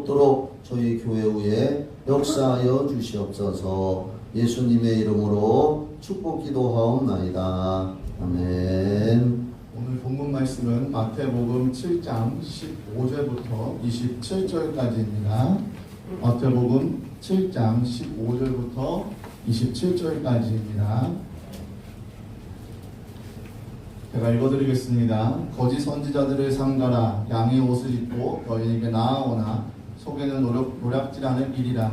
붙도록 저희 교회 후에 역사하여 주시옵소서. 예수님의 이름으로 축복 기도하옵나이다. 아멘. 오늘 본문 말씀은 마태복음 7장 15절부터 27절까지입니다. 마태복음 7장 15절부터 27절까지입니다. 제가 읽어드리겠습니다. 거짓 선지자들을 삼가라. 양의 옷을 입고 너희에게 나아오나 속에는 노략질하는 일이라.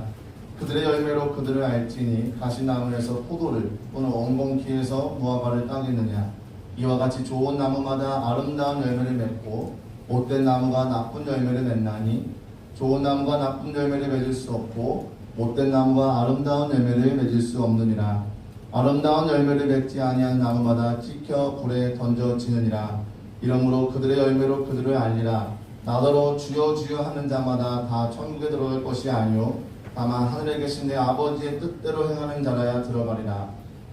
그들의 열매로 그들을 알지니 가시나무에서 포도를 또는 엉겅퀴에서 무화과를 따겠느냐. 이와 같이 좋은 나무마다 아름다운 열매를 맺고 못된 나무가 나쁜 열매를 맺나니 좋은 나무가 나쁜 열매를 맺을 수 없고 못된 나무가 아름다운 열매를 맺을 수 없느니라. 아름다운 열매를 맺지 아니한 나무마다 찍혀 불에 던져지느니라. 이러므로 그들의 열매로 그들을 알리라. 나더러 주여 주여 하는 자마다 다 천국에 들어갈 것이 아니요 다만 하늘에 계신 내 아버지의 뜻대로 행하는 자라야 들어가리라.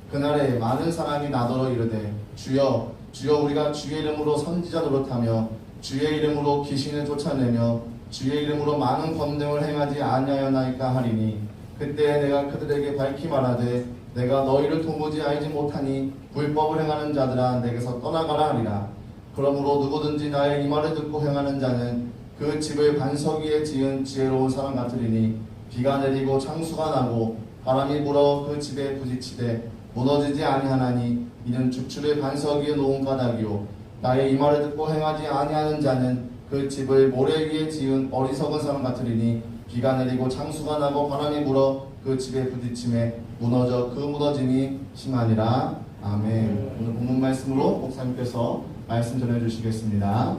그날에 많은 사람이 나더러 이르되 주여 주여 우리가 주의 이름으로 선지자 노릇하며 주의 이름으로 귀신을 쫓아내며 주의 이름으로 많은 권능을 행하지 아니하였나이까 하리니 그때 내가 그들에게 밝히 말하되 내가 너희를 도무지 알지 못하니 불법을 행하는 자들아 내게서 떠나가라 하리라. 그러므로 누구든지 나의 이 말을 듣고 행하는 자는 그 집을 반석 위에 지은 지혜로운 사람 같으리니 비가 내리고 창수가 나고 바람이 불어 그 집에 부딪히되 무너지지 아니하나니 이는 주추를 반석 위에 놓은 까닭이요 나의 이 말을 듣고 행하지 아니하는 자는 그 집을 모래 위에 지은 어리석은 사람 같으리니 비가 내리고 창수가 나고 바람이 불어 그 집에 부딪힘에 무너져 그 무너짐이 심하니라. 아멘. 오늘 본문 말씀으로 목사님께서 말씀 전해주시겠습니다.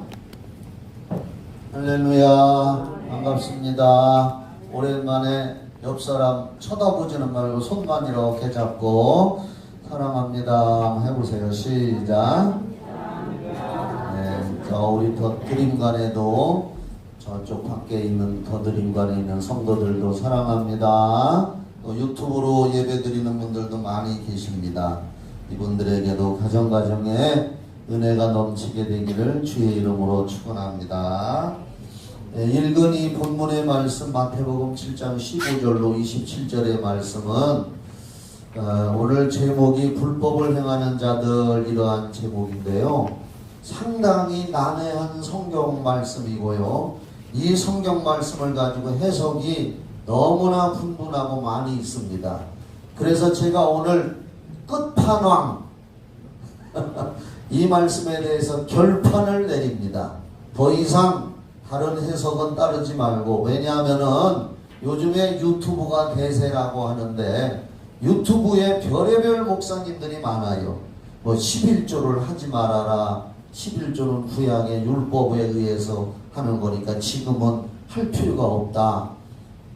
할렐루야. 반갑습니다. 오랜만에 옆사람 쳐다보지는 말고 손만 이렇게 잡고 사랑합니다 해보세요. 시작. 네, 우리 더 드림관에도 저쪽 밖에 있는 더 드림관에 있는 성도들도 사랑합니다. 또 유튜브로 예배드리는 분들도 많이 계십니다. 이분들에게도 가정가정에 은혜가 넘치게 되기를 주의 이름으로 축원합니다. 네, 읽은 이 본문의 말씀 마태복음 7장 15절로 27절의 말씀은 오늘 제목이 불법을 행하는 자들 이러한 제목인데요. 상당히 난해한 성경 말씀이고요. 이 성경 말씀을 가지고 해석이 너무나 분분하고 많이 있습니다. 그래서 제가 오늘 끝판왕 이 말씀에 대해서 결판을 내립니다. 더 이상 다른 해석은 따르지 말고, 왜냐하면은 요즘에 유튜브가 대세라고 하는데 유튜브에 별의별 목사님들이 많아요. 뭐 11조를 하지 말아라. 11조는 구약의 율법에 의해서 하는 거니까 지금은 할 필요가 없다.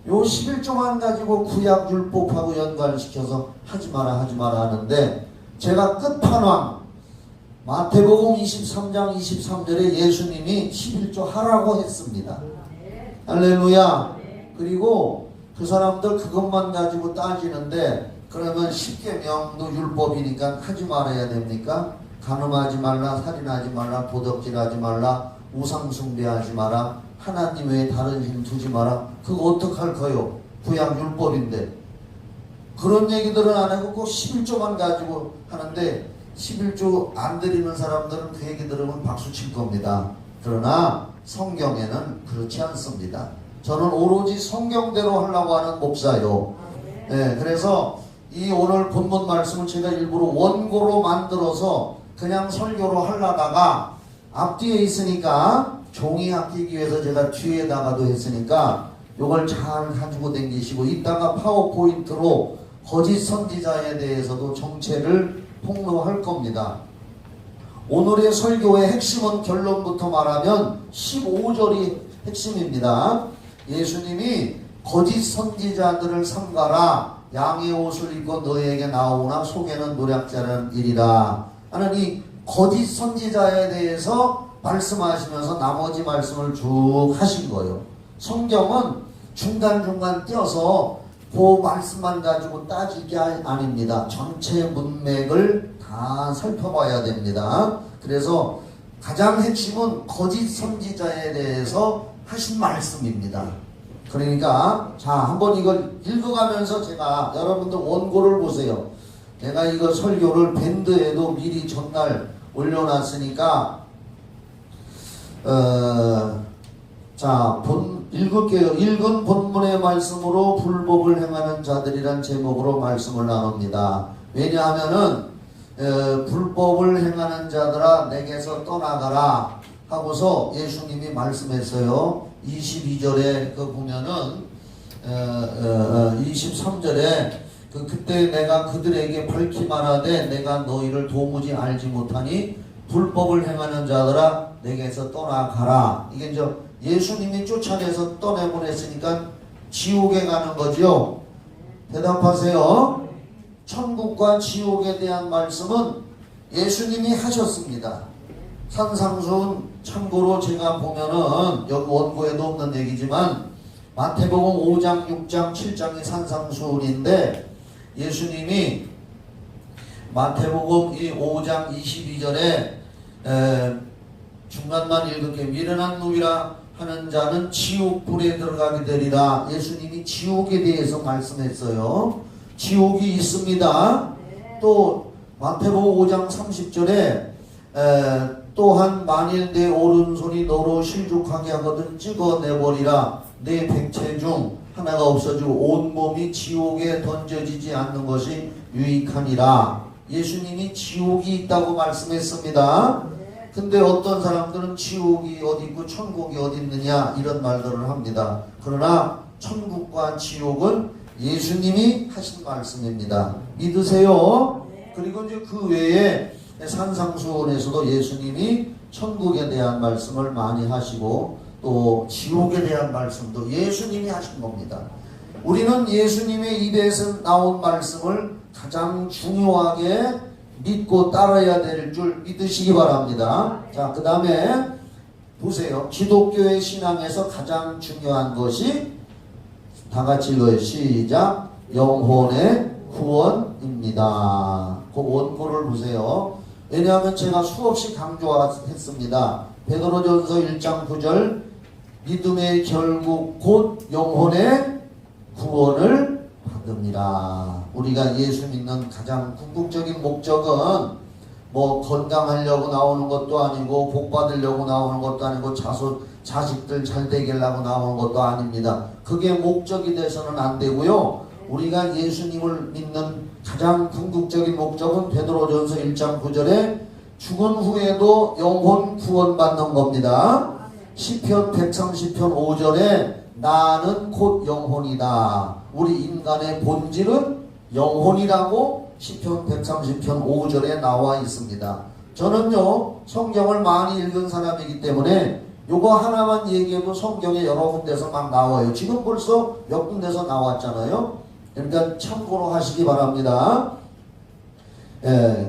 요 11조만 가지고 구약 율법하고 연관시켜서 하지 마라 하는데, 제가 끝판왕 마태복음 23장 23절에 예수님이 11조 하라고 했습니다. 할렐루야. 그리고 그 사람들 그것만 가지고 따지는데, 그러면 10계명도 율법이니까 하지 말아야 됩니까? 간음하지 말라, 살인하지 말라, 도덕질하지 말라, 우상숭배하지 마라, 하나님 외에 다른 신 두지 마라. 그거 어떡할 거요? 구약 율법인데. 그런 얘기들은 안 하고 꼭 11조만 가지고 하는데, 11조 안 드리는 사람들은 그 얘기 들으면 박수 칠 겁니다. 그러나 성경에는 그렇지 않습니다. 저는 오로지 성경대로 하려고 하는 목사요. 네, 그래서 이 오늘 본문 말씀을 제가 일부러 원고로 만들어서 그냥 설교로 하려다가 앞뒤에 있으니까 종이 아끼기 위해서 제가 뒤에다가도 했으니까 요걸 잘 가지고 다니시고, 이따가 파워포인트로 거짓 선지자에 대해서도 정체를 폭로할 겁니다. 오늘의 설교의 핵심은 결론부터 말하면 15절이 핵심입니다. 예수님이 거짓 선지자들을 삼가라. 양의 옷을 입고 너희에게 나오나 속에는 노략질하는 일이라 하는 이 거짓 선지자에 대해서 말씀하시면서 나머지 말씀을 쭉 하신 거예요. 성경은 중간중간 띄어서 그 말씀만 가지고 따질 게 아닙니다. 전체 문맥을 다 살펴봐야 됩니다. 그래서 가장 핵심은 거짓 선지자에 대해서 하신 말씀입니다. 그러니까 자 한번 이걸 읽어가면서 제가 여러분들 원고를 보세요. 내가 이거 설교를 밴드에도 미리 전날 올려놨으니까 자 읽을게요. 읽은 본문의 말씀으로 불법을 행하는 자들이란 제목으로 말씀을 나눕니다. 왜냐하면은 불법을 행하는 자들아 내게서 떠나가라 하고서 예수님이 말씀했어요. 22절에 그 보면은 23절에 그때 내가 그들에게 밝히 말하되 내가 너희를 도무지 알지 못하니 불법을 행하는 자들아 내게서 떠나가라. 이게 이제 예수님이 쫓아내서 떠내보냈으니까 지옥에 가는 거죠. 대답하세요. 천국과 지옥에 대한 말씀은 예수님이 하셨습니다. 산상수훈 참고로 제가 보면은 여기 원고에도 없는 얘기지만 마태복음 5장, 6장, 7장이 산상수훈인데 예수님이 마태복음 이 5장 22절에 중간만 읽을게 미련한 놈이라 하는 자는 지옥불에 들어가게 되리라. 예수님이 지옥에 대해서 말씀했어요. 지옥이 있습니다. 또 마태복음 5장 30절에 또한 만일 내 오른손이 너로 실족하게 하거든 찍어내버리라. 내 백체 중 하나가 없어지고 온몸이 지옥에 던져지지 않는 것이 유익하니라. 예수님이 지옥이 있다고 말씀했습니다. 근데 어떤 사람들은 지옥이 어디 있고 천국이 어디 있느냐 이런 말들을 합니다. 그러나 천국과 지옥은 예수님이 하신 말씀입니다. 믿으세요? 그리고 이제 그 외에 산상수훈에서도 예수님이 천국에 대한 말씀을 많이 하시고 또 지옥에 대한 말씀도 예수님이 하신 겁니다. 우리는 예수님의 입에서 나온 말씀을 가장 중요하게 믿고 따라야 될 줄 믿으시기 바랍니다. 자, 그 다음에 보세요. 기독교의 신앙에서 가장 중요한 것이 다 같이 읽어요. 시작. 영혼의 구원입니다. 그 원고를 보세요. 왜냐하면 제가 수없이 강조했습니다. 베드로전서 1장 9절 믿음의 결국 곧 영혼의 구원을 받습니다. 우리가 예수 믿는 가장 궁극적인 목적은 뭐 건강하려고 나오는 것도 아니고 복 받으려고 나오는 것도 아니고 자식들 잘 되게려고 나오는 것도 아닙니다. 그게 목적이 돼서는 안 되고요. 우리가 예수님을 믿는 가장 궁극적인 목적은 베드로전서 1장 9절에 죽은 후에도 영혼 구원받는 겁니다. 시편 130편 5절에 나는 곧 영혼이다. 우리 인간의 본질은 영혼이라고 시편 130편 5절에 나와 있습니다. 저는요 성경을 많이 읽은 사람이기 때문에 요거 하나만 얘기해도 성경에 여러 군데서 막 나와요. 지금 벌써 몇 군데서 나왔잖아요. 그러니까 참고로 하시기 바랍니다.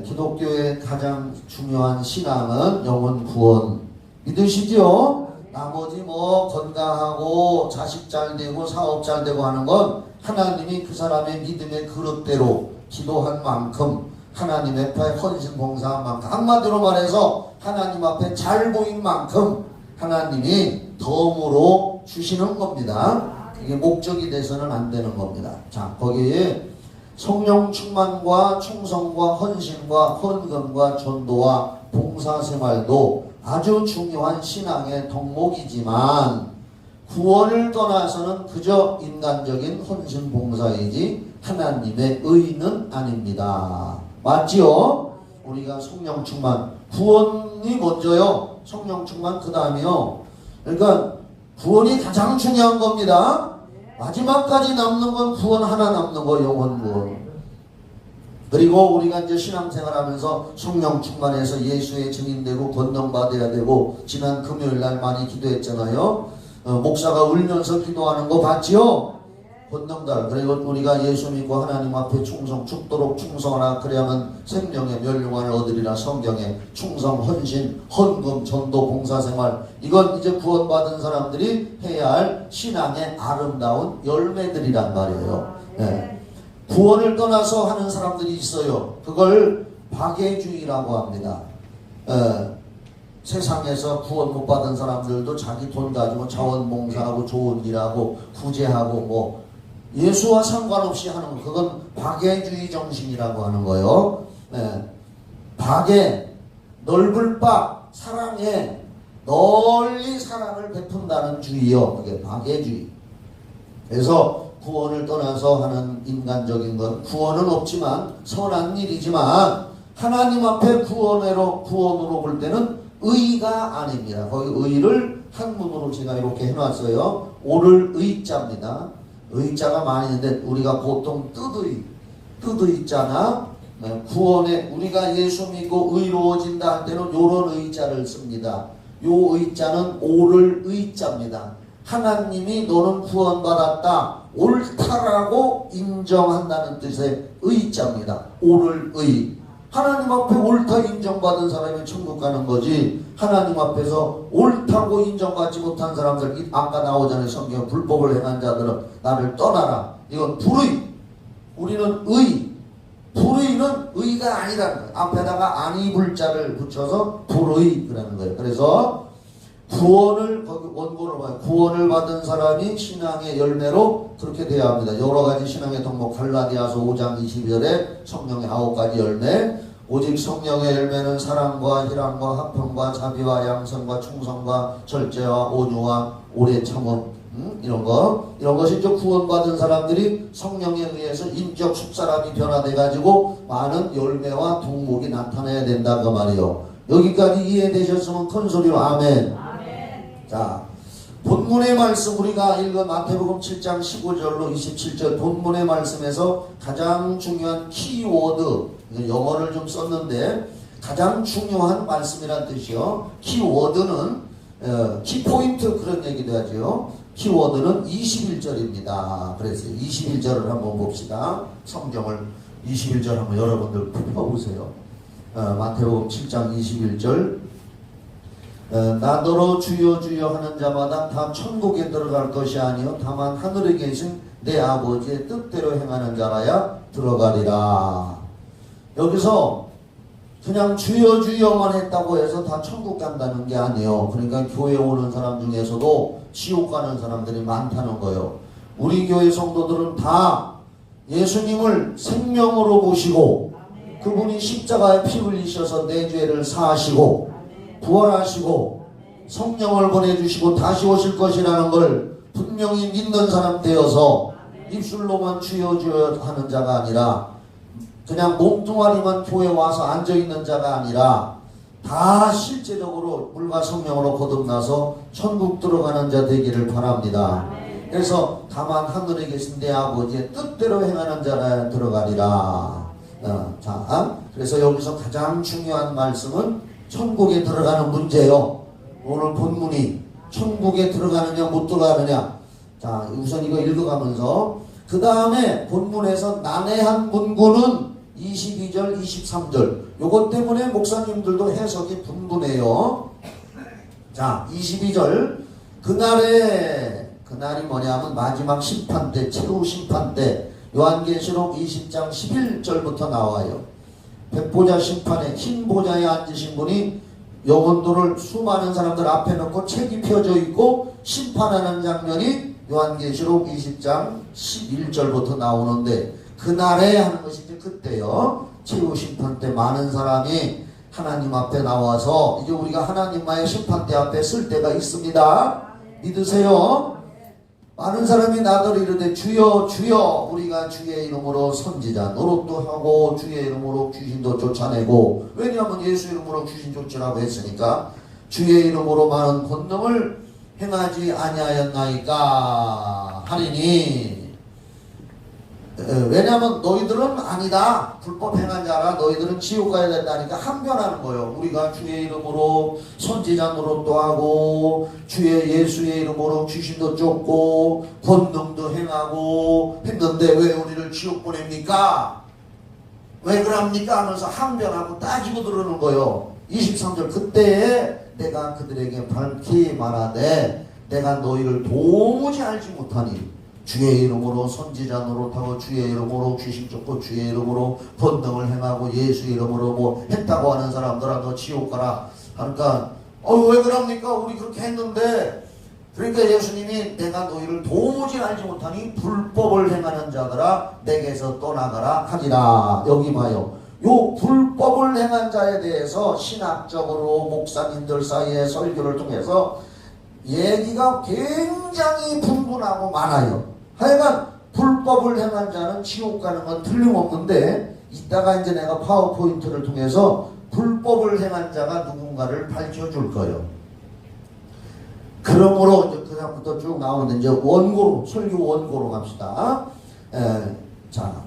기독교의 가장 중요한 신앙은 영혼 구원 믿으시죠? 나머지 뭐 건강하고 자식 잘 되고 사업 잘 되고 하는 건 하나님이 그 사람의 믿음의 그릇대로 기도한 만큼 하나님 앞에 헌신 봉사한 만큼 한마디로 말해서 하나님 앞에 잘 보인 만큼 하나님이 덤으로 주시는 겁니다. 이게 목적이 돼서는 안 되는 겁니다. 자, 거기에 성령 충만과 충성과 헌신과 헌금과 전도와 봉사생활도 아주 중요한 신앙의 덕목이지만 구원을 떠나서는 그저 인간적인 헌신 봉사이지 하나님의 의는 아닙니다. 맞지요? 우리가 성령 충만, 구원이 먼저요. 성령 충만 그 다음이요. 그러니까 구원이 가장 중요한 겁니다. 마지막까지 남는 건 구원 하나 남는 거, 영혼 구원. 그리고 우리가 이제 신앙생활하면서 성령 충만해서 예수의 증인되고 권능받아야 되고 지난 금요일 날 많이 기도했잖아요. 목사가 울면서 기도하는 거 봤지요? 권능달. 그리고 우리가 예수 믿고 하나님 앞에 죽도록 충성하라. 그래야만 생명의 멸류관을 얻으리라. 성경에 충성, 헌신, 헌금, 전도, 봉사생활. 이건 이제 구원받은 사람들이 해야 할 신앙의 아름다운 열매들이란 말이에요. 네. 구원을 떠나서 하는 사람들이 있어요. 그걸 박애주의라고 합니다. 세상에서 구원 못 받은 사람들도 자기 돈 가지고 자원봉사하고 좋은 일하고 구제하고 뭐 예수와 상관없이 하는 거, 그건 박애주의 정신이라고 하는 거예요. 네. 박애, 넓을 바, 사랑해, 널리 사랑을 베푼다는 주의요. 그게 박애주의. 그래서 구원을 떠나서 하는 인간적인 건, 구원은 없지만 선한 일이지만 하나님 앞에 구원으로 볼 때는 의가 아닙니다. 거기 의를 한문으로 제가 이렇게 해놨어요. 오를 의자입니다. 의자가 많이 있는데 우리가 보통 뜻의자나 구원에 우리가 예수 믿고 의로워진다 할 때는 요런 의자를 씁니다. 요 의자는 오를 의자입니다. 하나님이 너는 구원받았다, 옳다라고 인정한다는 뜻의 의자입니다. 오를 의. 하나님 앞에 옳다 인정받은 사람이 천국 가는 거지, 하나님 앞에서 옳다고 인정받지 못한 사람들, 아까 나오잖아요. 성경 불법을 행한 자들은 나를 떠나라. 이건 불의. 우리는 의. 불의는 의가 아니라는 거예요. 앞에다가 아니 불자를 붙여서 불의 그라는 거예요. 그래서 구원을, 거기 원고로 봐요. 구원을 받은 사람이 신앙의 열매로 그렇게 돼야 합니다. 여러 가지 신앙의 덕목, 갈라디아서 5장 22절에 성령의 9가지 열매. 오직 성령의 열매는 사랑과 희락과 화평과 자비와 양선과 충성과 절제와 온유와 오래 참음, 이런 것이 이제 구원받은 사람들이 성령에 의해서 인격 속사람이 변화돼 가지고 많은 열매와 덕목이 나타나야 된다 그 말이요. 여기까지 이해되셨으면 큰 소리로 아멘. 자, 본문의 말씀 우리가 읽은 마태복음 7장 15절로 27절 본문의 말씀에서 가장 중요한 키워드, 영어를 좀 썼는데 가장 중요한 말씀이란 뜻이요. 키워드는 키포인트 그런 얘기도 하죠. 키워드는 21절입니다. 그래서 21절을 한번 봅시다. 성경을 21절 한번 여러분들 펴보세요. 마태복음 7장 21절. 나더러 주여 주여 하는 자마다 다 천국에 들어갈 것이 아니요 다만 하늘에 계신 내 아버지의 뜻대로 행하는 자라야 들어가리라. 여기서 그냥 주여 주여만 했다고 해서 다 천국 간다는 게 아니에요. 그러니까 교회 오는 사람 중에서도 지옥 가는 사람들이 많다는 거예요. 우리 교회 성도들은 다 예수님을 생명으로 보시고 그분이 십자가에 피 흘리셔서 내 죄를 사하시고 부활하시고 성령을 보내주시고 다시 오실 것이라는 걸 분명히 믿는 사람 되어서 입술로만 주여 주여 하는 자가 아니라 그냥 몸뚱아리만 교회 와서 앉아있는 자가 아니라 다 실제적으로 물과 성령으로 거듭나서 천국 들어가는 자 되기를 바랍니다. 그래서 다만 하늘에 계신 내 아버지의 뜻대로 행하는 자라 들어가리라. 그래서 여기서 가장 중요한 말씀은 천국에 들어가는 문제요. 오늘 본문이 천국에 들어가느냐 못 들어가느냐. 자, 우선 이거 읽어가면서 그 다음에 본문에서 난해한 문구는 22절 23절 요것 때문에 목사님들도 해석이 분분해요. 자, 22절 그날이 뭐냐면 마지막 심판 때, 최후 심판 때. 요한계시록 20장 11절부터 나와요. 백보자 심판에 흰 보좌에 앉으신 분이 영혼들을 수많은 사람들 앞에 놓고 책이 펴져 있고 심판하는 장면이 요한계시록 20장 11절부터 나오는데 그날에 하는 것이 이제 그때요. 최후 심판 때 많은 사람이 하나님 앞에 나와서 이제 우리가 하나님과의 심판대 앞에 쓸 때가 있습니다. 믿으세요? 많은 사람이 나더러 이르되 주여 주여 우리가 주의 이름으로 선지자 노릇도 하고 주의 이름으로 귀신도 쫓아내고, 왜냐하면 예수 이름으로 귀신 쫓으라고 했으니까 주의 이름으로 많은 권능을 행하지 아니하였나이까 하리니, 왜냐하면 너희들은 아니다, 불법 행한 자라, 너희들은 지옥 가야 된다니까 항변하는 거예요. 우리가 주의 이름으로 선지자 노릇도 하고 주의 예수의 이름으로 귀신도 쫓고 권능도 행하고 했는데 왜 우리를 지옥 보냅니까? 왜 그럽니까? 하면서 항변하고 따지고 들어오는 거예요. 23절 그때에 내가 그들에게 밝히 말하되 내가 너희를 도무지 알지 못하니 주의 이름으로 선지자 노릇하고 주의 이름으로 귀신 쫓고 주의 이름으로 권능을 행하고 예수 이름으로 뭐 했다고 하는 사람들아 너 지옥 가라. 그러니까 왜 그럽니까? 우리 그렇게 했는데. 그러니까 예수님이 내가 너희를 도무지 알지 못하니 불법을 행하는 자들아 내게서 떠나가라 하리라. 여기 봐요. 요 불법을 행한 자에 대해서 신학적으로 목사님들 사이에 설교를 통해서 얘기가 굉장히 분분하고 많아요. 하여간 불법을 행한 자는 지옥 가는 건 틀림없는데 이따가 이제 내가 파워포인트를 통해서 불법을 행한 자가 누군가를 밝혀줄 거예요. 그러므로 이제 그 다음부터 쭉 나오는데 이제 원고로 설교 원고로 갑시다. 자,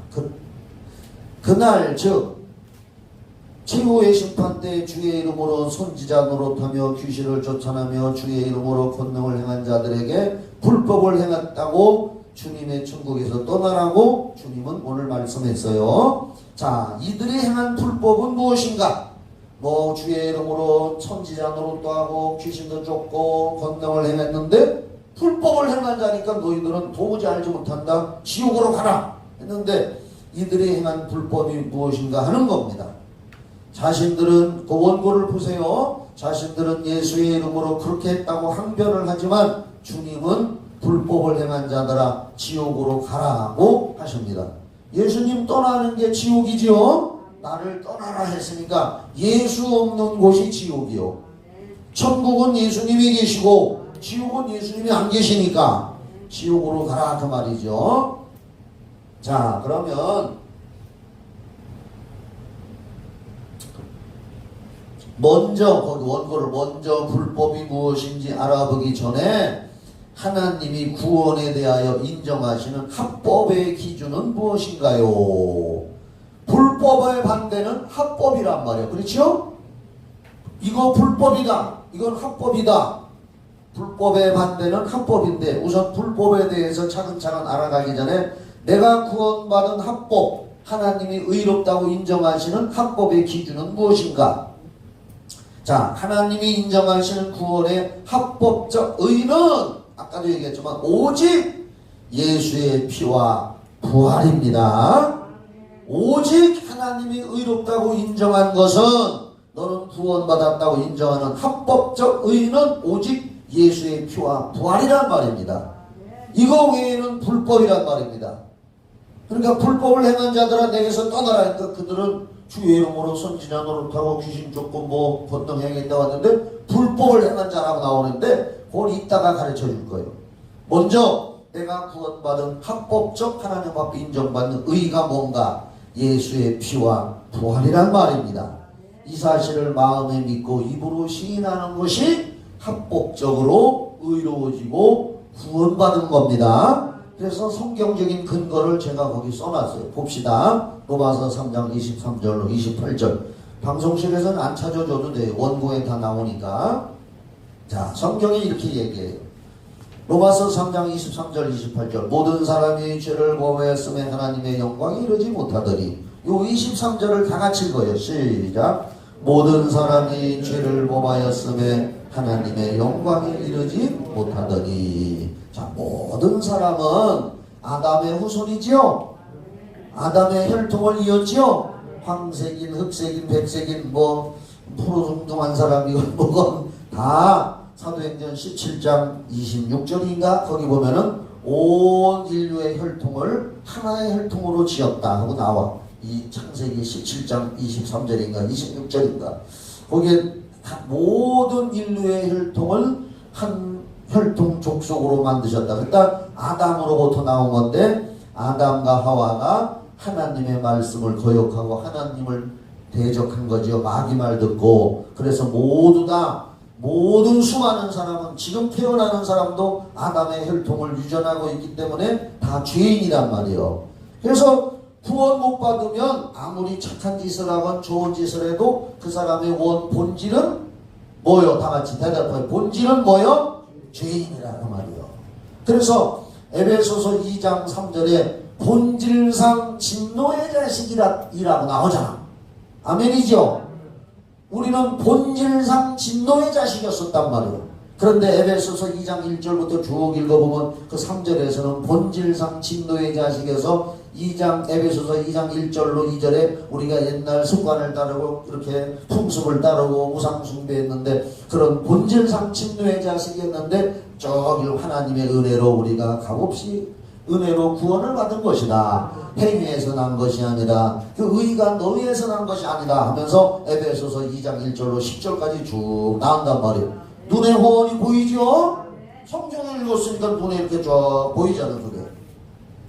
그날 즉 최후의 심판 때 주의 이름으로 선지자 노릇하며 귀신을 쫓아내며 주의 이름으로 권능을 행한 자들에게 불법을 행했다고 주님의 천국에서 떠나라고 주님은 오늘 말씀했어요. 자, 이들이 행한 불법은 무엇인가? 뭐 주의 이름으로 선지자 노릇도 하고 귀신도 쫓고 권능을 행했는데 불법을 행한 자니까 너희들은 도무지 알지 못한다. 지옥으로 가라 했는데 이들이 행한 불법이 무엇인가 하는 겁니다. 자신들은 그 원고를 보세요. 자신들은 예수의 이름으로 그렇게 했다고 항변을 하지만 주님은 불법을 행한 자들아 지옥으로 가라고 하십니다. 예수님 떠나는 게 지옥이지요. 나를 떠나라 했으니까 예수 없는 곳이 지옥이요. 천국은 예수님이 계시고 지옥은 예수님이 안 계시니까 지옥으로 가라 그 말이죠. 자, 그러면 먼저 거기 원고를 먼저 불법이 무엇인지 알아보기 전에 하나님이 구원에 대하여 인정하시는 합법의 기준은 무엇인가요? 불법의 반대는 합법이란 말이에요. 그렇죠? 이거 불법이다. 이건 합법이다. 불법의 반대는 합법인데 우선 불법에 대해서 차근차근 알아가기 전에 내가 구원받은 합법, 하나님이 의롭다고 인정하시는 합법의 기준은 무엇인가? 자, 하나님이 인정하시는 구원의 합법적 의는 아까도 얘기했지만 오직 예수의 피와 부활입니다. 오직 하나님이 의롭다고 인정한 것은 너는 구원받았다고 인정하는 합법적 의는 오직 예수의 피와 부활이란 말입니다. 이거 외에는 불법이란 말입니다. 그러니까 불법을 행한 자들아 내게서 떠나라 했다. 그들은 주의 이름으로 선지자 노릇하고 귀신 쫓고 뭐 권능 행했다고 하는데 불법을 행한 자라고 나오는데 그걸 이따가 가르쳐 줄 거예요. 먼저 내가 구원받은 합법적 하나님 앞에 인정받는 의가 뭔가? 예수의 피와 부활이란 말입니다. 이 사실을 마음에 믿고 입으로 시인하는 것이 합법적으로 의로워지고 구원받은 겁니다. 그래서 성경적인 근거를 제가 거기 써놨어요. 봅시다. 로마서 3장 23절로 28절. 방송실에서는 안 찾아줘도 돼요. 원고에 다 나오니까. 자, 성경이 이렇게 얘기해요. 로마서 3장 23절 28절. 모든 사람이 죄를 범하였음에 하나님의 영광이 이르지 못하더니. 요 23절을 다 같이 읽어요. 시작. 모든 사람이 죄를 범하였음에 하나님의 영광이 이르지 못하더니. 자, 모든 사람은 아담의 후손이지요. 아담의 혈통을 이었지요. 황색인, 흑색인, 백색인, 뭐 푸르둥둥한 사람이고 뭐건 다 사도행전 17장 26절인가 거기 보면은 온 인류의 혈통을 하나의 혈통으로 지었다 하고 나와. 이 창세기 17장 23절인가 26절인가 거기에 모든 인류의 혈통을 한 혈통 족속으로 만드셨다. 그러니까 아담으로부터 나온 건데 아담과 하와가 하나님의 말씀을 거역하고 하나님을 대적한 거죠. 마귀 말 듣고. 그래서 모두 다 모든 수많은 사람은 지금 태어나는 사람도 아담의 혈통을 유전하고 있기 때문에 다 죄인이란 말이에요. 그래서 구원 못 받으면 아무리 착한 짓을 하건 좋은 짓을 해도 그 사람의 본질은 뭐요? 다 같이 대답해요. 본질은 뭐요? 죄인이라는 말이에요. 그래서 에베소서 2장 3절에 본질상 진노의 자식이라고 나오잖아. 아멘이죠? 우리는 본질상 진노의 자식이었었단 말이에요. 그런데 에베소서 2장 1절부터 쭉 읽어보면 그 3절에서는 본질상 진노의 자식에서 에베소서 2장 1절로 2절에 우리가 옛날 습관을 따르고 이렇게 풍습을 따르고 우상숭배했는데 그런 본질상 진노의 자식이었는데 저기 하나님의 은혜로 우리가 값없이 은혜로 구원을 받은 것이다. 행위에서 난 것이 아니라 그 의가 너희에서 난 것이 아니다 하면서 에베소서 2장 1절로 10절까지 쭉 나온단 말이에요. 눈에 호언이 보이죠? 성경을 읽었으니까 눈에 이렇게 쫙 보이잖아요. 그게.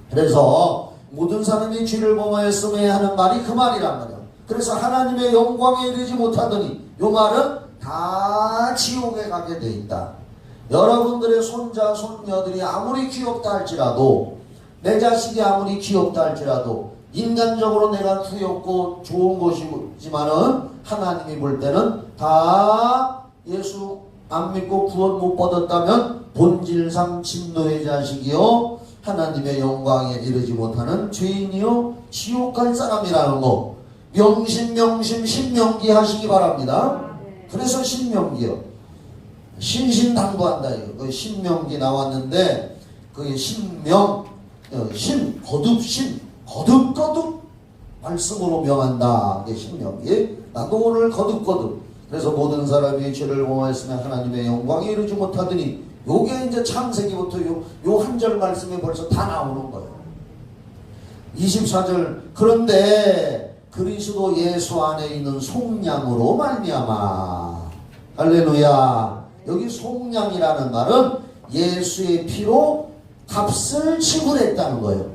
그래서 모든 사람이 죄를 범하였음에 하는 말이 그 말이란 말이야. 그래서 하나님의 영광에 이르지 못하더니 이 말은 다 지옥에 가게 돼 있다. 여러분들의 손자 손녀들이 아무리 귀엽다 할지라도 내 자식이 아무리 귀엽다 할지라도 인간적으로 내가 귀엽고 좋은 것이지만은 하나님이 볼 때는 다 예수 안 믿고 구원 못 받았다면 본질상 진노의 자식이요 하나님의 영광에 이르지 못하는 죄인이요 지옥 갈 사람이라는 거 명심 신명기 하시기 바랍니다. 그래서 신명기요 신신당부한다 이거. 그 신명기 나왔는데 그게 거듭 말씀으로 명한다. 이게 신명기. 나도 오늘 거듭 그래서 모든 사람이 죄를 범하였으면 하나님의 영광에 이르지 못하더니 요게 이제 창세기부터 요 한 절 말씀이 벌써 다 나오는 거예요. 24절 그런데 그리스도 예수 안에 있는 속량으로 말미암아 할렐루야. 여기 속량이라는 말은 예수의 피로 값을 지불했다는 거예요.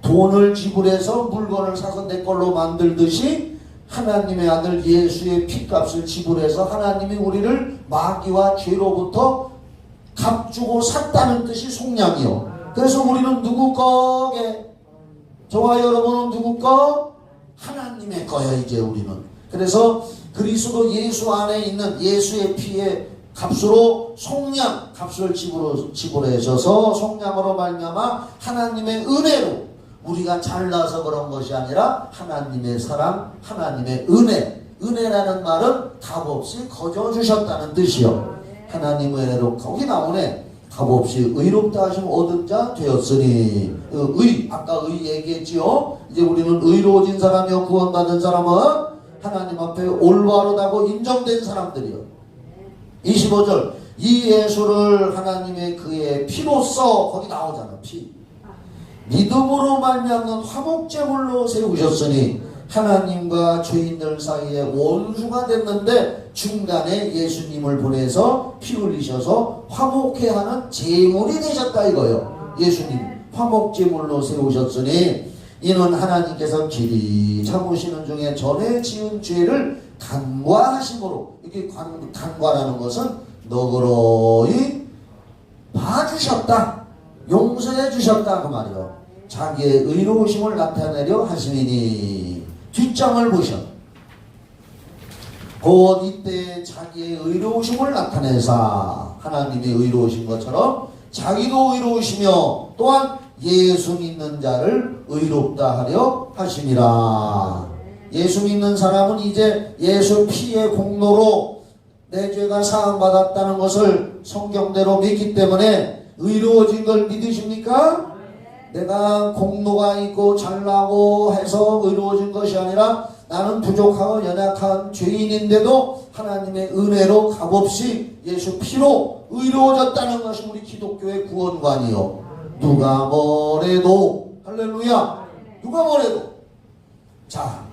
돈을 지불해서 물건을 사서 내 걸로 만들듯이 하나님의 아들 예수의 피값을 지불해서 하나님이 우리를 마귀와 죄로부터 값주고 샀다는 뜻이 속량이요. 그래서 우리는 누구 거게? 저와 여러분은 누구 거? 하나님의 거야 이제 우리는. 그래서 그리스도 예수 안에 있는 예수의 피의 값으로 속량 값을 지불하셔서 속량으로 말미암아 하나님의 은혜로 우리가 잘나서 그런 것이 아니라 하나님의 사랑, 하나님의 은혜라는 말은 값없이 거저 주셨다는 뜻이요. 하나님의 은혜로 거기 나오네. 값없이 의롭다 하심 얻은 자 되었으니 아까 의 얘기했지요. 이제 우리는 의로워진 사람이요 구원받은 사람은 하나님 앞에 올바르다고 인정된 사람들이요. 25절 이 예수를 하나님의 그의 피로써 거기 나오잖아. 피 믿음으로 말미암는 화목제물로 세우셨으니 하나님과 죄인들 사이에 원수가 됐는데 중간에 예수님을 보내서 피 흘리셔서 화목해 하는 제물이 되셨다 이거요. 예수님 화목제물로 세우셨으니 이는 하나님께서 길이 참으시는 중에 전에 지은 죄를 간과하심으로 이게 간과라는 것은 너그러이 봐주셨다. 용서해 주셨다 그 말이요. 자기의 의로우심을 나타내려 하시니 뒷장을 보셔. 곧 이때 자기의 의로우심을 나타내사 하나님이 의로우신 것처럼 자기도 의로우시며 또한 예수 믿는 자를 의롭다 하려 하심이라. 예수 믿는 사람은 이제 예수 피의 공로로 내 죄가 사함받았다는 것을 성경대로 믿기 때문에 의로워진 걸 믿으십니까? 내가 공로가 있고 잘나고 해서 의로워진 것이 아니라 나는 부족하고 연약한 죄인인데도 하나님의 은혜로 값없이 예수 피로 의로워졌다는 것이 우리 기독교의 구원관이요. 누가 뭐래도 할렐루야. 누가 뭐래도. 자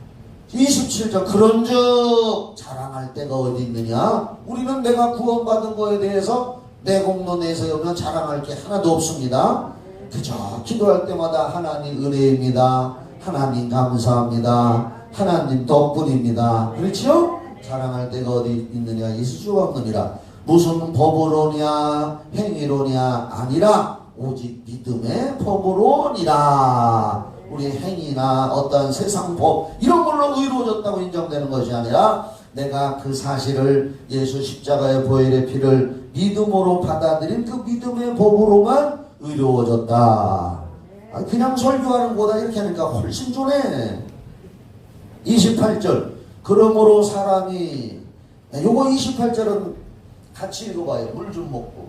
27절 그런즉 자랑할 데가 어디 있느냐. 우리는 내가 구원받은 거에 대해서 내 공로 내세우면 자랑할 게 하나도 없습니다. 그저 기도할 때마다 하나님 은혜입니다. 하나님 감사합니다. 하나님 덕분입니다. 그렇죠? 자랑할 데가 어디 있느냐. 있을 수가 없느니라. 무슨 법으로냐 행위로냐 아니라 오직 믿음의 법으로니라. 우리 행위나 어떤 세상 법 이런 걸로 의로워졌다고 인정되는 것이 아니라 내가 그 사실을 예수 십자가의 보혈의 피를 믿음으로 받아들인 그 믿음의 법으로만 의로워졌다. 그냥 설교하는 것보다 이렇게 하니까 훨씬 좋네. 28절 그러므로 사람이 요거 28절은 같이 읽어봐요. 물 좀 먹고.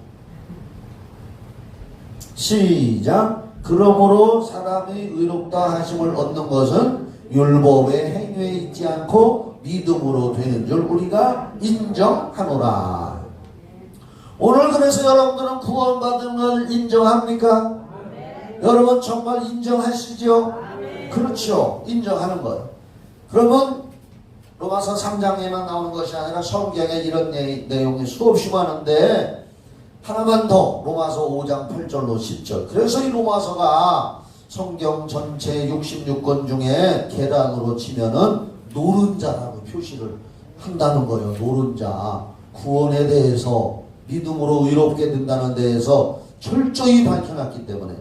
시작. 그러므로 사람이 의롭다 하심을 얻는 것은 율법의 행위에 있지 않고 믿음으로 되는 줄 우리가 인정하노라. 오늘 그래서 여러분들은 구원받은 걸 인정합니까? 여러분 정말 인정하시죠? 그렇죠. 인정하는 거예요. 그러면 로마서 3장에만 나오는 것이 아니라 성경에 이런 내용이 수없이 많은데 하나만 더 로마서 5장 8절로 10절. 그래서 이 로마서가 성경 전체 66권 중에 계란으로 치면은 노른자라고 표시를 한다는 거예요. 노른자. 구원에 대해서 믿음으로 의롭게 된다는 데에서 철저히 밝혀놨기 때문에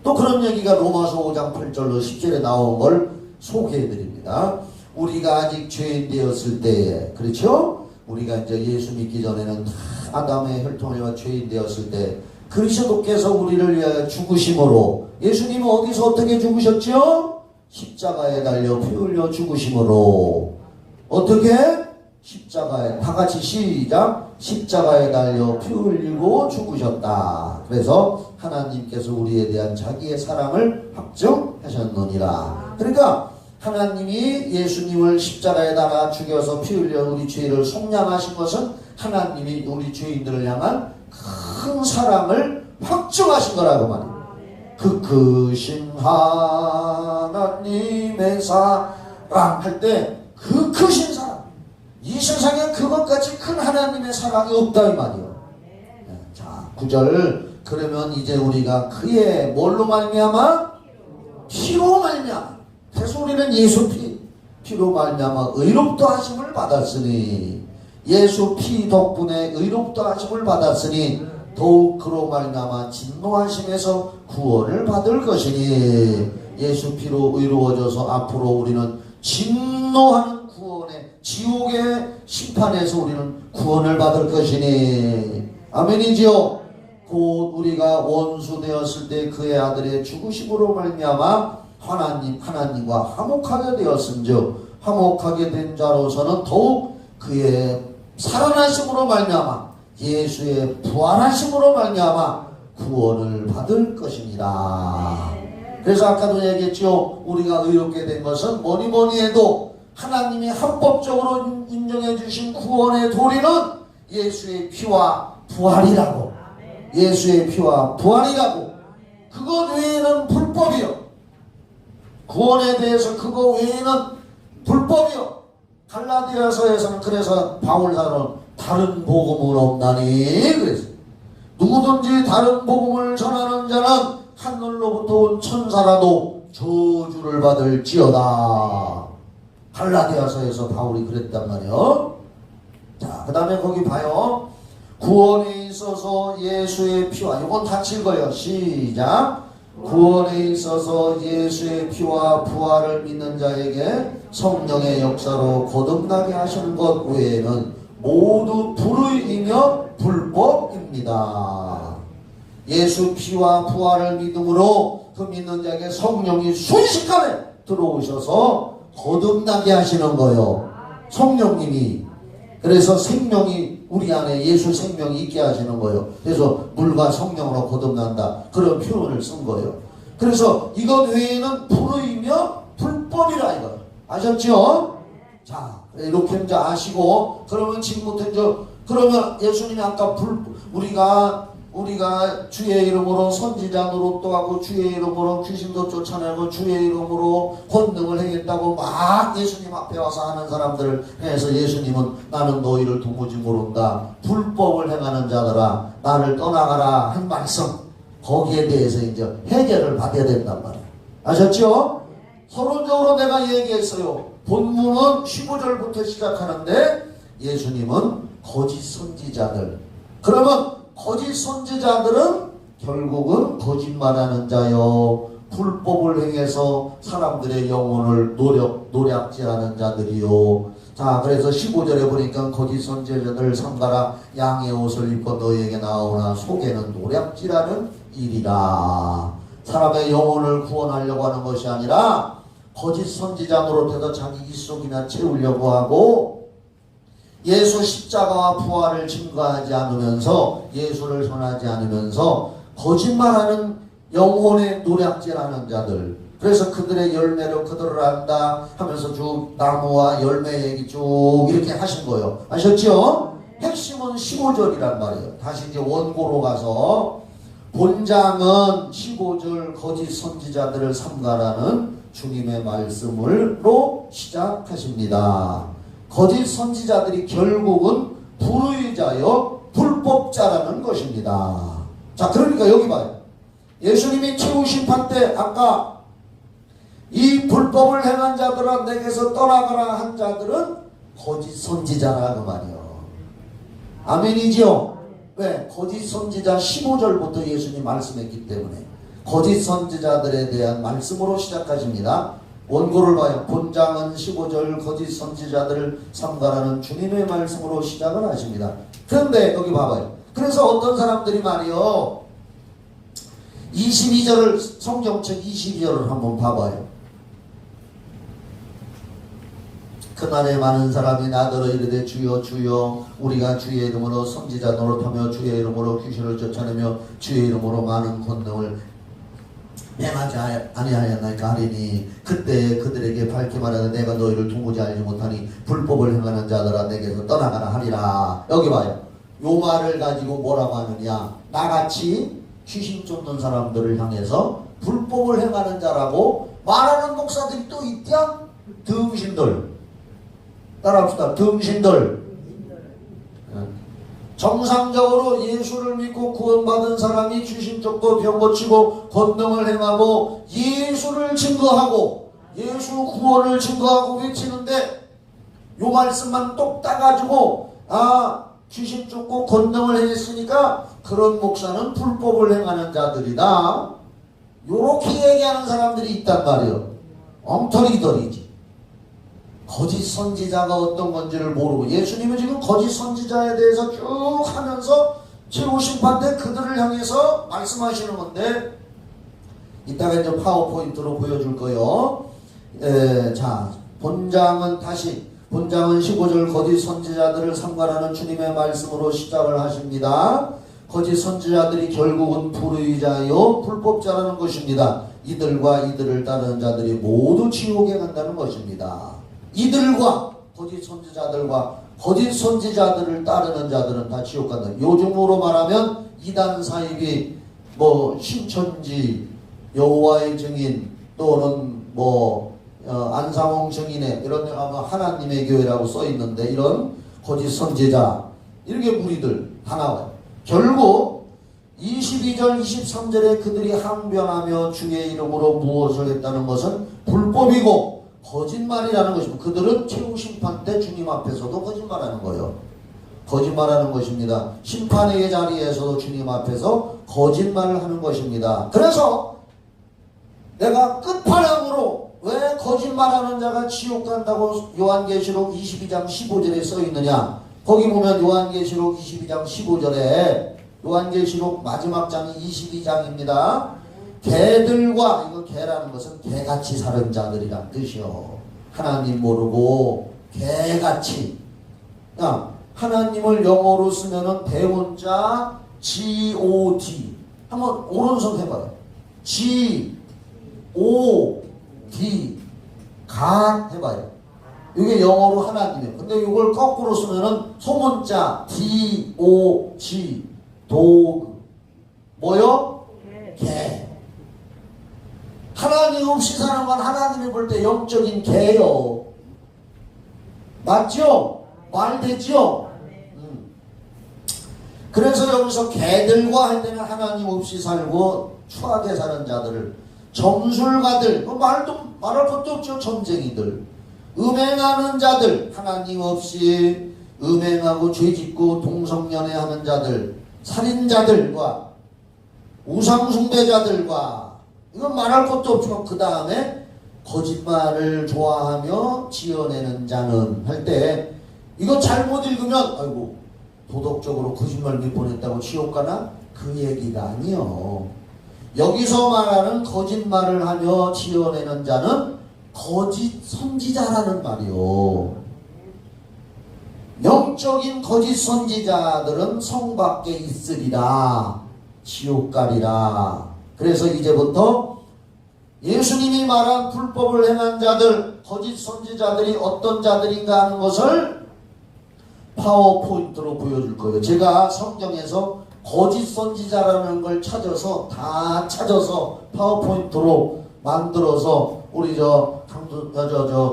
또 그런 얘기가 로마서 5장 8절로 10절에 나온 걸 소개해드립니다. 우리가 아직 죄인 되었을 때에, 그렇죠? 우리가 이제 예수 믿기 전에는 다 아담의 혈통과 죄인 되었을 때 그리스도께서 우리를 위하여 죽으심으로, 예수님은 어디서 어떻게 죽으셨죠? 십자가에 달려 피 흘려 죽으심으로. 어떻게? 십자가에, 다 같이 시작. 십자가에 달려 피 흘리고 죽으셨다. 그래서 하나님께서 우리에 대한 자기의 사랑을 확증하셨느니라. 그러니까 하나님이 예수님을 십자가에 달아 죽여서 피 흘려 우리 죄를 속량하신 것은 하나님이 우리 죄인들을 향한 큰 사랑을 확증하신 거라고 말입니다. 그 크신 하나님의 사랑 할 때 그 크신 사랑, 이 세상에 그것까지 큰 하나님의 사랑이 없다 이 말이요. 자, 9절. 그러면 이제 우리가 그의 뭘로 말미암아? 피로 말미암아. 그래서 우리는 예수 피로 말미암아 의롭다 하심을 받았으니, 예수 피 덕분에 의롭다 하심을 받았으니 더욱 그로 말미암아 진노하심에서 구원을 받을 것이니, 예수 피로 의로워져서 앞으로 우리는 진노하는 구원의 지옥의 심판에서 우리는 구원을 받을 것이니. 아멘이지요. 곧 우리가 원수 되었을 때 그의 아들의 죽으심으로 말미암아 하나님과 화목하게 되었은즉 화목하게 된 자로서는 더욱 그의 살아나심으로 말미암아 예수의 부활하심으로 말미암아 구원을 받을 것입니다. 그래서 아까도 얘기했죠. 우리가 의롭게 된 것은 뭐니 해도 하나님이 합법적으로 인정해 주신 구원의 도리는 예수의 피와 부활이라고. 예수의 피와 부활이라고. 그것 외에는 불법이요. 구원에 대해서 그거 외에는 불법이요. 갈라디아서에서는 그래서 바울사는 다른 복음은 없나니 그랬어요. 누구든지 다른 복음을 전하는 자는 하늘로부터 온 천사라도 저주를 받을지어다. 갈라디아서에서 바울이 그랬단 말이에요. 자, 그 다음에 거기 봐요. 구원에 있어서 예수의 피와, 이건 같이 읽어요. 시작. 구원에 있어서 예수의 피와 부활을 믿는 자에게 성령의 역사로 거듭나게 하시는 것 외에는 모두 불의이며 불법입니다. 예수 피와 부활을 믿음으로 그 믿는 자에게 성령이 순식간에 들어오셔서 거듭나게 하시는 거예요. 성령님이. 그래서 생명이 우리 안에 예수 생명이 있게 하시는 거예요. 그래서 물과 성령으로 거듭난다. 그런 표현을 쓴 거예요. 그래서 이것 외에는 불의이며 불법이라 이거. 아셨죠? 자, 이렇게 이제 아시고, 그러면 지금부터 이제, 그러면 예수님이 아까 우리가 주의 이름으로 선지자 노릇도 하고 주의 이름으로 귀신도 쫓아내고 주의 이름으로 권능을 행했다고 막 예수님 앞에 와서 하는 사람들을 해서 예수님은 나는 너희를 도무지 모른다. 불법을 행하는 자들아 나를 떠나가라 한 말씀. 거기에 대해서 이제 해결을 받아야 된단 말이에요. 아셨죠? 서론적으로 내가 얘기했어요. 본문은 15절부터 시작하는데 예수님은 거짓 선지자들. 그러면 거짓 선지자들은 결국은 거짓말하는 자요, 불법을 행해서 사람들의 영혼을 노략질하는 자들이요. 자, 그래서 15절에 보니까 거짓 선지자들 삼가라 양의 옷을 입고 너희에게 나오나 속에는 노략질하는 일이라. 사람의 영혼을 구원하려고 하는 것이 아니라 거짓 선지자 노릇해서 자기 입속이나 채우려고 하고 예수 십자가와 부활을 증거하지 않으면서 예수를 전하지 않으면서 거짓말하는 영혼의 노략질하는 자들, 그래서 그들의 열매로 그들을 안다 하면서 쭉 나무와 열매 얘기 쭉 이렇게 하신 거예요. 아셨죠? 핵심은 15절이란 말이에요. 다시 이제 원고로 가서 본장은 15절 거짓 선지자들을 삼가라는 주님의 말씀으로 시작하십니다. 거짓 선지자들이 결국은 불의자여 불법자라는 것입니다. 자, 그러니까 여기 봐요. 예수님이 최후 심판 때 아까 이 불법을 행한 자들아 내게서 떠나가라 한 자들은 거짓 선지자라 그 말이요. 아멘이지요? 왜? 거짓 선지자 15절부터 예수님 말씀했기 때문에 거짓 선지자들에 대한 말씀으로 시작하십니다. 원고를 봐요. 본장은 15절 거짓 선지자들을 삼가라는 주님의 말씀으로 시작을 하십니다. 그런데 여기 봐봐요. 그래서 어떤 사람들이 말이요 22절을 성경책 22절을 한번 봐봐요. 그날에 많은 사람이 나더러 이르되 주여 주여 우리가 주의 이름으로 선지자 노릇하며 주의 이름으로 귀신을 쫓아내며 주의 이름으로 많은 권능을 행하지 아니하였나이까 하리니 그때 그들에게 밝게 말하되 내가 너희를 도무지 알지 못하니 불법을 행하는 자들아 내게서 떠나가라 하리라. 여기 봐요. 요 말을 가지고 뭐라고 하느냐, 나같이 귀신 쫓는 사람들을 향해서 불법을 행하는 자라고 말하는 목사들이 또 있냐? 등신들. 따라합시다. 등신들. 정상적으로 예수를 믿고 구원받은 사람이 귀신 쫓고 병 고치고 권능을 행하고 예수를 증거하고 예수 구원을 증거하고 외치는데 요 말씀만 똑 따가지고 귀신 쫓고 권능을 했으니까 그런 목사는 불법을 행하는 자들이다. 요렇게 얘기하는 사람들이 있단 말이에요. 엉터리들이지. 거짓 선지자가 어떤 건지를 모르고 예수님은 지금 거짓 선지자에 대해서 쭉 하면서 최후 심판 때 그들을 향해서 말씀하시는 건데 이따가 이제 파워포인트로 보여줄 거예요. 자, 본장은 15절 거짓 선지자들을 삼가라는 주님의 말씀으로 시작을 하십니다. 거짓 선지자들이 결국은 불의자요 불법자라는 것입니다. 이들과 이들을 따르는 자들이 모두 지옥에 간다는 것입니다. 이들과 거짓 선지자들과 거짓 선지자들을 따르는 자들은 다 지옥 간다. 요즘으로 말하면 이단 사입이 신천지 여호와의 증인 또는 안상홍 증인의 이런 데가 하나님의 교회라고 써 있는데 이런 거짓 선지자 이렇게 무리들 다 나와요. 결국 22절 23절에 그들이 항변하며 주의 이름으로 무엇을 했다는 것은 불법이고 거짓말이라는 것입니다. 그들은 최후 심판 때 주님 앞에서도 거짓말하는 거예요. 거짓말하는 것입니다. 심판의 자리에서도 주님 앞에서 거짓말을 하는 것입니다. 그래서 내가 끝판왕으로 왜 거짓말하는 자가 지옥 간다고 요한계시록 22장 15절에 써 있느냐? 거기 보면 요한계시록 22장 15절에 요한계시록 마지막 장이 22장입니다. 개들과, 이거 개라는 것은 개같이 사는 자들이란 뜻이요. 하나님 모르고 개같이. 하나님을 영어로 쓰면은 대문자 G-O-D. 한번 오른손 해봐요. G-O-D. 가 해봐요. 이게 영어로 하나님이에요. 근데 이걸 거꾸로 쓰면은 소문자 D-O-G. 도그. 뭐요? 개. 하나님 없이 사는 건 하나님이 볼 때 영적인 개요. 맞죠? 말되죠? 그래서 여기서 개들과 할 때는 하나님 없이 살고 추하게 사는 자들을 점술가들, 말할 것도 없죠. 점쟁이들, 음행하는 자들, 하나님 없이 음행하고 죄짓고 동성연애하는 자들, 살인자들과 우상숭배자들과 이건 말할 것도 없지만 그 다음에 거짓말을 좋아하며 지어내는 자는 할 때 이거 잘못 읽으면 아이고 도덕적으로 거짓말 몇 번 했다고 지옥 가나? 그 얘기가 아니요. 여기서 말하는 거짓말을 하며 지어내는 자는 거짓 선지자라는 말이요. 영적인 거짓 선지자들은 성 밖에 있으리라. 지옥 가리라. 그래서 이제부터 예수님이 말한 불법을 행한 자들, 거짓 선지자들이 어떤 자들인가 하는 것을 파워포인트로 보여줄 거예요. 제가 성경에서 거짓 선지자라는 걸 찾아서 다 찾아서 파워포인트로 만들어서 우리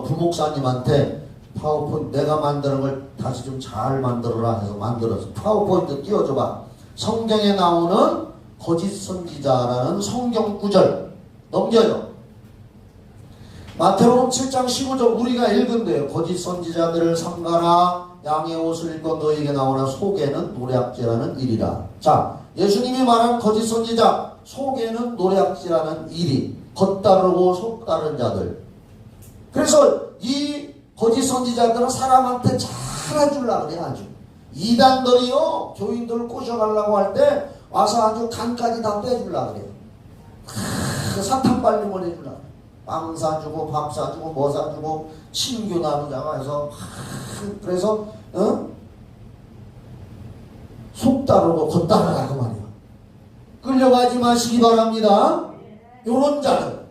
부목사님한테 파워포인트 내가 만드는 걸 다시 좀 잘 만들어라 해서 만들어서 파워포인트 띄워줘봐. 성경에 나오는 거짓 선지자라는 성경 구절 넘겨요. 마태복음 7장 15절 우리가 읽은대요. 거짓 선지자들을 삼가라. 양의 옷을 입고 너에게 나오나 속에는 노략질하는 일이라. 자, 예수님이 말한 거짓 선지자, 속에는 노략질하는 일이 겉다르고 속다른 자들. 그래서 이 거짓 선지자들은 사람한테 잘해주려고 그래. 아주 이단들이요 교인들을 꼬셔가려고 할 때 와서 아주 간까지 다 빼주려고 그래요. 사탕 발림을 해주려고. 빵 사주고 밥 사주고 뭐 사주고 친교 나누자고 해서 그래서 속 따르고 겉 따르라고 말이야. 끌려가지 마시기 바랍니다. 요런 자들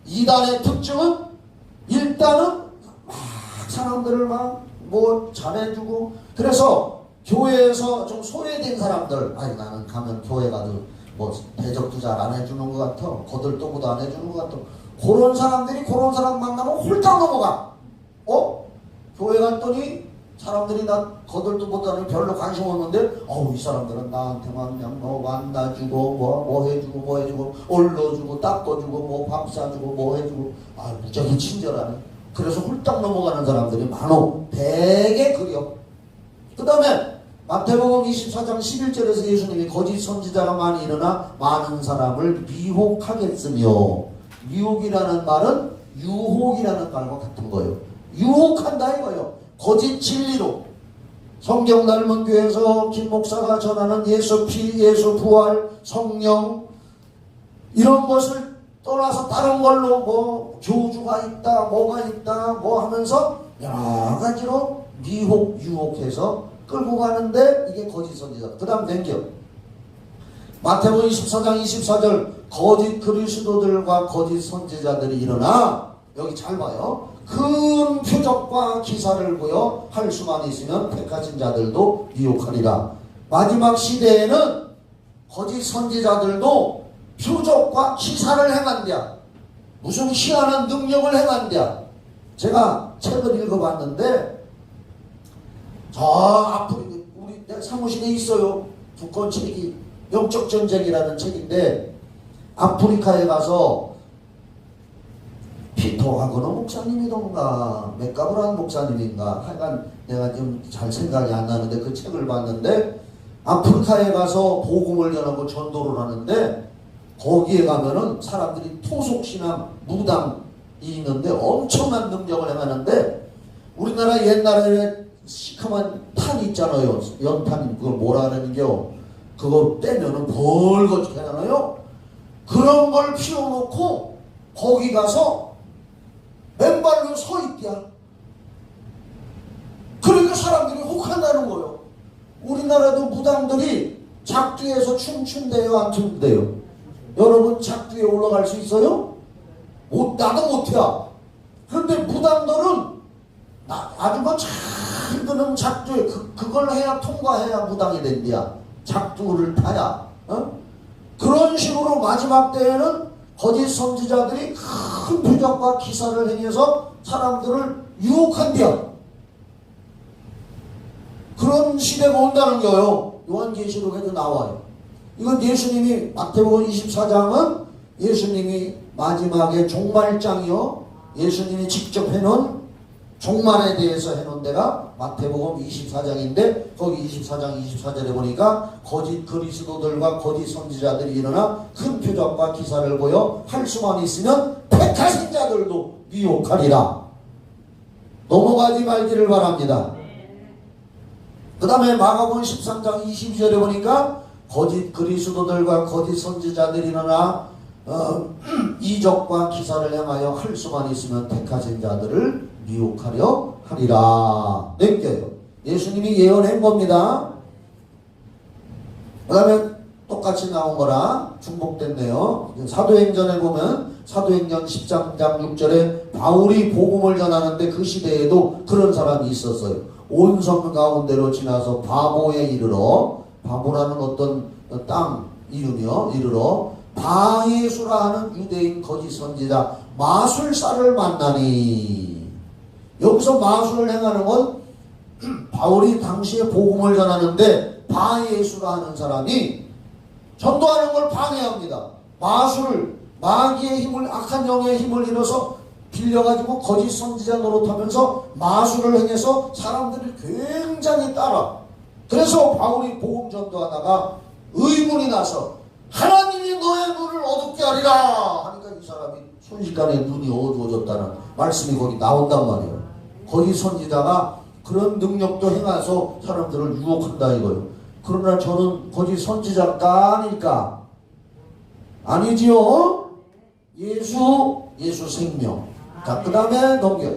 이단의 특징은 일단은 막 사람들을 막 뭐 잘해주고 그래서 교회에서 좀 소외된 사람들 아니 나는 가면 교회 가도 뭐 대접도 잘 안 해주는 것 같아. 거들떠보도 안 해주는 것 같아. 그런 사람들이 그런 사람 만나면 홀딱 넘어가. 교회 갔더니 사람들이 나 거들떠보도 안 해 별로 관심 없는데 이 사람들은 나한테만 그냥 뭐 만나주고 뭐 해주고 뭐 해주고 올려주고 닦아주고 뭐 밥 사주고 뭐 해주고 무지하게 친절하네. 그래서 홀딱 넘어가는 사람들이 많어. 되게 그려. 그 다음에 마태복음 24장 11절에서 예수님이 거짓 선지자가 많이 일어나 많은 사람을 미혹하겠으며 미혹이라는 말은 유혹이라는 말과 같은 거예요. 유혹한다 이거예요. 거짓 진리로 성경 닮은 교회에서 김 목사가 전하는 예수 피, 예수 부활, 성령 이런 것을 떠나서 다른 걸로 뭐 교주가 있다 뭐가 있다 뭐 하면서 여러 가지로 미혹 유혹해서 끌고 가는데 이게 거짓 선지자. 그 다음 댕겨 마태복음 24장 24절 거짓 그리스도들과 거짓 선지자들이 일어나 여기 잘 봐요. 큰 표적과 기사를 보여 할 수만 있으면 택하신 자들도 미혹하리라. 마지막 시대에는 거짓 선지자들도 표적과 기사를 행한대야. 무슨 희한한 능력을 행한대야. 제가 책을 읽어봤는데 저 앞으로 우리 사무실에 있어요. 2권 책이 영적 전쟁이라는 책인데 아프리카에 가서 피터 하거너 목사님이던가 맥가브란 목사님인가 하여간 내가 좀 잘 생각이 안 나는데 그 책을 봤는데 아프리카에 가서 복음을 전하고 전도를 하는데 거기에 가면은 사람들이 토속신앙 무당이 있는데 엄청난 능력을 행하는데 우리나라 옛날에 시커먼 탄 있잖아요. 연탄 그걸 뭐라 하는겨. 그거 떼면은 벌거지게 하잖아요. 그런 걸 피워놓고 거기 가서 맨발로 서 있대야. 그러니까 사람들이 혹한다는 거예요. 우리나라도 무당들이 작두에서 춤춘대요 안 춘대요? 여러분 작두에 올라갈 수 있어요? 나도 못해. 그런데 무당들은 아주 뭐 잘 드는 작두에 그걸 해야 통과해야 무당이 된대야. 작두를 타야. 그런 식으로 마지막 때에는 거짓 선지자들이 큰 표적과 기사를 행해서 사람들을 유혹한대요. 그런 시대가 온다는 거예요. 요한계시록에도 나와요. 이건 예수님이 마태복음 24장은 예수님이 마지막에 종말장이요. 예수님이 직접 해놓은 종말에 대해서 해놓은 데가 마태복음 24장인데 거기 24장 24절에 보니까 거짓 그리스도들과 거짓 선지자들이 일어나 큰 표적과 기사를 보여 할 수만 있으면 택하신 자들도 미혹하리라. 넘어가지 말기를 바랍니다. 그 다음에 마가복음 13장 22절에 보니까 거짓 그리스도들과 거짓 선지자들이 일어나 이적과 기사를 행하여 할 수만 있으면 택하신 자들을 미혹하려 하리라. 넘겨요. 예수님이 예언한 겁니다. 그 다음에 똑같이 나온 거라 중복됐네요. 사도행전에 보면 사도행전 13장 6절에 바울이 복음을 전하는데 그 시대에도 그런 사람이 있었어요. 온 성 가운데로 지나서 바모에 이르러, 바모라는 어떤 땅 이름이요, 이르러 바예수라 하는 유대인 거짓 선지자 마술사를 만나니. 여기서 마술을 행하는 건 바울이 당시에 복음을 전하는데 바예수라 하는 사람이 전도하는 걸 방해합니다. 마술, 마귀의 힘을, 악한 영의 힘을 잃어서 빌려가지고 거짓 선지자 노릇하면서 마술을 행해서 사람들이 굉장히 따라. 그래서 바울이 복음 전도하다가 의문이 나서 하나님이 너의 눈을 어둡게 하리라 하니까 이 사람이 순식간에 눈이 어두워졌다는 말씀이 거기 나온단 말이에요. 거짓 선지자가 그런 능력도 행해서 사람들을 유혹한다 이거예요. 그러나 저는 거짓 선지자가 아닐까? 아니지요. 예수 생명. 자, 그 다음에 넘겨.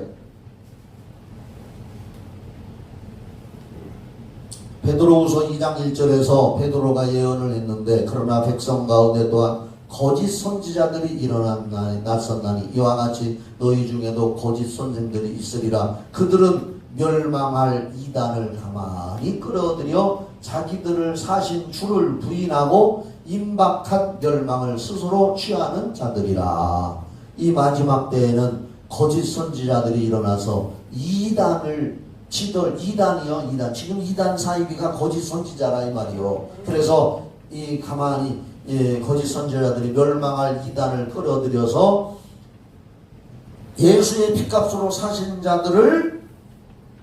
베드로후서 2장 1절에서 베드로가 예언을 했는데 그러나 백성 가운데 또한 거짓 선지자들이 일어났나니 나섰나니 이와 같이 너희 중에도 거짓 선생들이 있으리라. 그들은 멸망할 이단을 가만히 끌어들여 자기들을 사신 주를 부인하고 임박한 멸망을 스스로 취하는 자들이라. 이 마지막 때에는 거짓 선지자들이 일어나서 이단을 이단이요, 이단. 지금 이단 사이비가 거짓 선지자라 이 말이요. 그래서 이 가만히 거짓 선지자들이 멸망할 이단을 끌어들여서 예수의 핏값으로 사신 자들을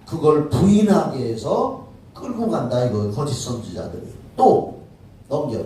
그걸 부인하게 해서 끌고 간다 이거 거짓 선지자들이. 또 넘겨요.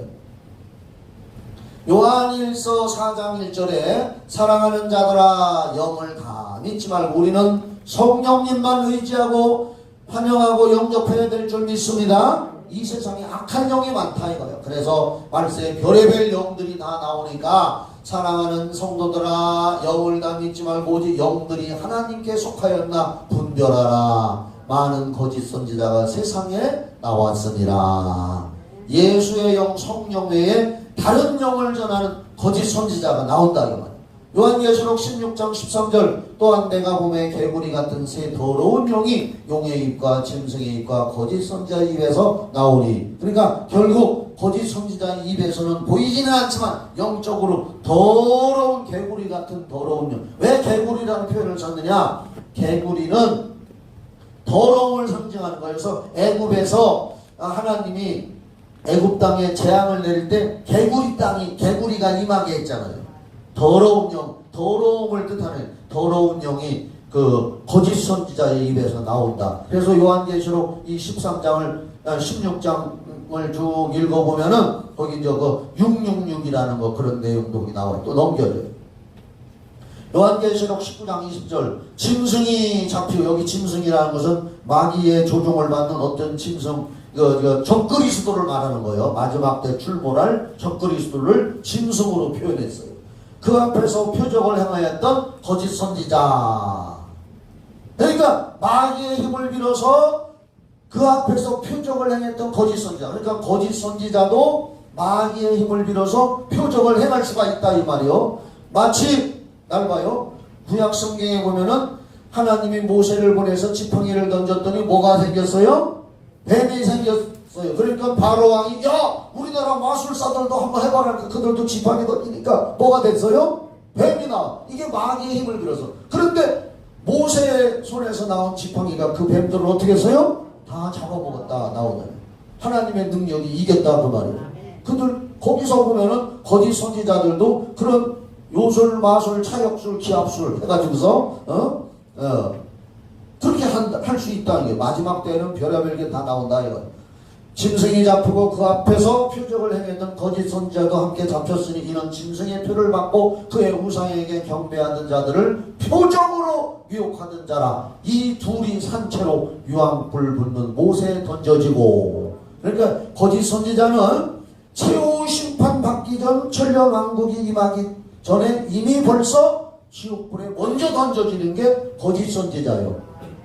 요한일서 4장 1절에 사랑하는 자들아 영을 다 믿지 말고 우리는 성령님만 의지하고 환영하고 영접해야 될 줄 믿습니다. 이 세상에 악한 영이 많다 이거예요. 그래서 말세에 별의별 영들이 다 나오니까 사랑하는 성도들아 영을 다 믿지 말고 오직 영들이 하나님께 속하였나 분별하라. 많은 거짓 선지자가 세상에 나왔으니라. 예수의 영 성령 외에 다른 영을 전하는 거짓 선지자가 나온다 이 말이에요. 요한계시록 16장 13절 또한 내가 봄에 개구리 같은 새 더러운 영이 용의 입과 짐승의 입과 거짓 선지자의 입에서 나오니. 그러니까 결국 거짓 선지자의 입에서는 보이지는 않지만 영적으로 더러운 개구리 같은 더러운 영. 왜 개구리라는 표현을 썼느냐? 개구리는 더러움을 상징하는 거예요. 그래서 애굽에서 하나님이 애굽 땅에 재앙을 내릴 때 개구리가 임하게 했잖아요. 더러운 영, 더러움을 뜻하는 더러운 영이 그 거짓 선지자의 입에서 나온다. 그래서 요한계시록 이 16장을 쭉 읽어보면은 거기 이제 그 666이라는 거 그런 내용도 거기 나와요. 또 넘겨줘요. 요한계시록 19장 20절 짐승이 잡히고, 여기 짐승이라는 것은 마귀의 조종을 받는 어떤 짐승, 적그리스도를 말하는 거예요. 마지막 때 출몰할 적그리스도를 짐승으로 표현했어요. 그 앞에서 표적을 행하였던 거짓 선지자. 그러니까 마귀의 힘을 빌어서 그 앞에서 표적을 행했던 거짓 선지자. 그러니까 거짓 선지자도 마귀의 힘을 빌어서 표적을 행할 수가 있다 이 말이요. 마치 날 봐요. 구약 성경에 보면은 하나님이 모세를 보내서 지팡이를 던졌더니 뭐가 생겼어요? 뱀이 생겼어요. 그러니까 바로 왕이 야 우리나라 마술사들도 한번 해봐라. 그들도 지팡이 던지니까 뭐가 됐어요? 뱀이 나와. 이게 마귀의 힘을 빌어서. 그런데 모세의 손에서 나온 지팡이가 그 뱀들을 어떻게 했어요? 다 잡아먹었다 나오네. 하나님의 능력이 이겼다 그 말이에요. 그들 거기서 보면은 거짓 선지자들도 그런 요술, 마술, 차역술, 기합술 해가지고서 그렇게 할 수 있다는 게 마지막 때는 별의별 게 다 나온다 이거. 짐승이 잡히고 그 앞에서 표적을 행했던 거짓 선지자도 함께 잡혔으니 이는 짐승의 표를 받고 그의 우상에게 경배하는 자들을 표적으로 유혹하는 자라. 이 둘이 산채로 유황불 붙는 못에 던져지고. 그러니까 거짓 선지자는 최후 심판 받기 전 천년왕국이 임하기 전에 이미 벌써 지옥불에 먼저 던져지는 게 거짓 선지자예요.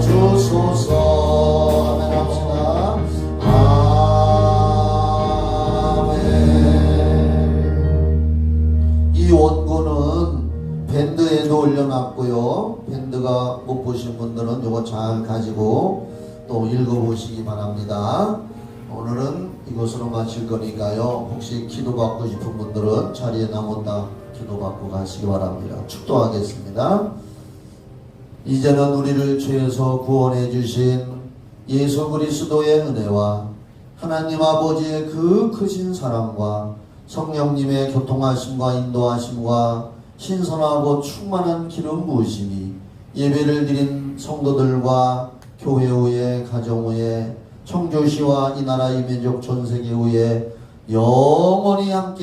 주소서. 아멘 합시다. 아멘. 이 원고는 밴드에도 올려놨고요. 밴드가 못 보신 분들은 이거 잘 가지고 또 읽어보시기 바랍니다. 오늘은 이것으로 마칠 거니까요. 혹시 기도받고 싶은 분들은 자리에 남았다 기도받고 가시기 바랍니다. 축도하겠습니다. 이제는 우리를 죄에서 구원해 주신 예수 그리스도의 은혜와 하나님 아버지의 그 크신 사랑과 성령님의 교통하심과 인도하심과 신선하고 충만한 기름 부으심이 예배를 드린 성도들과 교회 후에 가정 후에 청주시와 이 나라 이 민족 전 세계 후에 영원히 함께